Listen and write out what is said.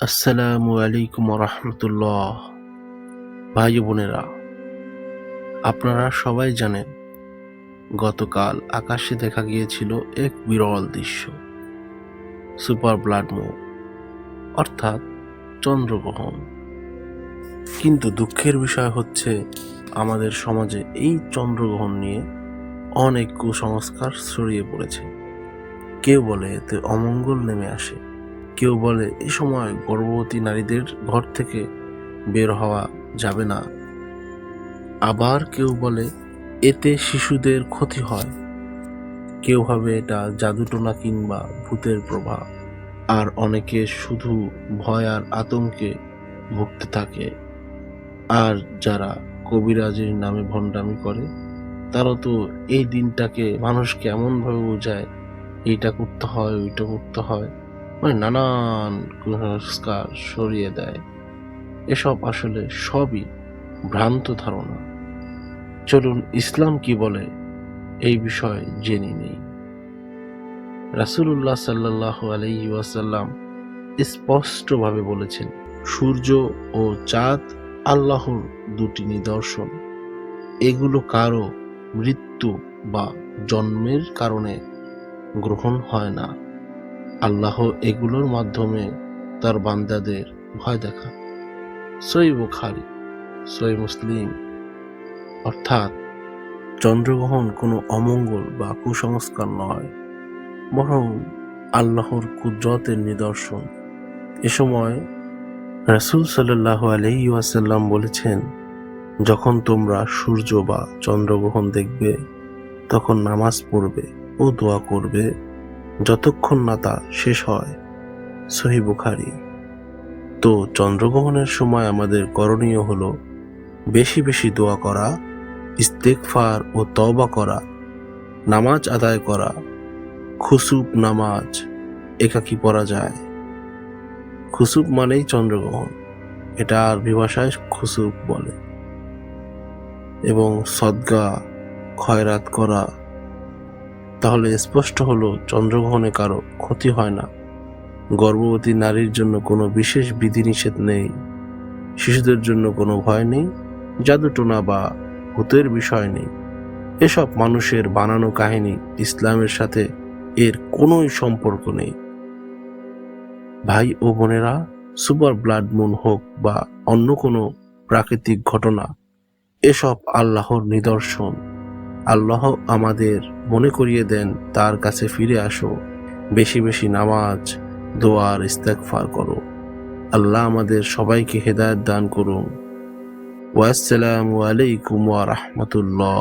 আসসালামু আলাইকুম রহমতুল্লাহ। ভাই বোনেরা, আপনারা সবাই জানেন গতকাল আকাশে দেখা গিয়েছিল এক বিরল দৃশ্য, সুপার ব্লাড মুন, অর্থাৎ চন্দ্রগ্রহণ। কিন্তু দুঃখের বিষয় হচ্ছে আমাদের সমাজে এই চন্দ্রগ্রহণ নিয়ে অনেক কুসংস্কার ছড়িয়ে পড়েছে। কেউ বলে এতে অমঙ্গল নেমে আসে, কেউ বলে এ সময় গর্ভবতী নারীদের ঘর থেকে বের হওয়া যাবে না, আবার কেউ বলে এতে শিশুদের ক্ষতি হয়, কেউ ভাবে এটা জাদুটোনা কিংবা ভূতের প্রভাব, আর অনেকে শুধু ভয় আর আতঙ্কে ভুগতে থাকে। আর যারা কবিরাজের নামে ভণ্ডামি করে তারা তো এই দিনটাকে মানুষকে এমন ভাবে বোঝায় এইটা করতে হয় ওইটা করতে হয়, মানে নানান কুসংস্কার সরিয়ে দেয়। এসব আসলে সবই ভ্রান্ত ধারণা। চলুন ইসলাম কি বলে এই বিষয়ে জেনে নেই। রাসূলুল্লাহ সাল্লাল্লাহু আলাইহি ওয়াসাল্লাম স্পষ্টভাবে বলেছেন, সূর্য ও চাঁদ আল্লাহর দুটি নিদর্শন। এগুলো কারো মৃত্যু বা জন্মের কারণে গ্রহণ হয় না। আল্লাহ এগুলোর মাধ্যমে তার বান্দাদের ভয় দেখান। সহিহ বুখারী, সহিহ মুসলিম। অর্থাৎ চন্দ্রগ্রহণ কোনো অমঙ্গল বা কুসংস্কার নয়, বরং আল্লাহর কুদরতের নিদর্শন। এ সময় রাসূল সাল্লাল্লাহু আলাইহি ওয়াসাল্লাম বলেছেন, যখন তোমরা সূর্য বা চন্দ্রগ্রহণ দেখবে তখন নামাজ পড়বে ও দোয়া করবে যতক্ষণ না তা শেষ হয়। সহিহ বুখারী। তো চন্দ্রগ্রহণের সময় আমাদের করণীয় হলো বেশি বেশি দোয়া করা, ইস্তেগফার ও তওবা করা, নামাজ আদায় করা। খুসুফ নামাজ একাকী পড়া যায়। খুসুফ মানেই চন্দ্রগ্রহণ, এটা আরবি ভাষায় খুসুফ বলে। এবং সদকা খয়রাত করা। তাহলে স্পষ্ট হলো চন্দ্রগ্রহণে কারো ক্ষতি হয় না। গর্ভবতী নারীর জন্য কোনো বিশেষ বিধিনিষেধ নেই, শিশুদের জন্য কোনো ভয় নেই, জাদুটোনা বা ভূতের বিষয় নেই। এসব মানুষের বানানো কাহিনী, ইসলামের সাথে এর কোনোই সম্পর্ক নেই। ভাই ও বোনেরা, সুপার ব্লাড মুন হোক বা অন্য কোনো প্রাকৃতিক ঘটনা, এসব আল্লাহর নিদর্শন। আল্লাহ আমাদের মনে করিয়ে দেন তার কাছে ফিরে আসো, বেশি বেশি নামাজ, দোয়া আর ইস্তেগফার করো। আল্লাহ আমাদের সবাইকে হেদায়েত দান করুন। ওয়াসসালামু আলাইকুম ওয়া রাহমাতুল্লাহ।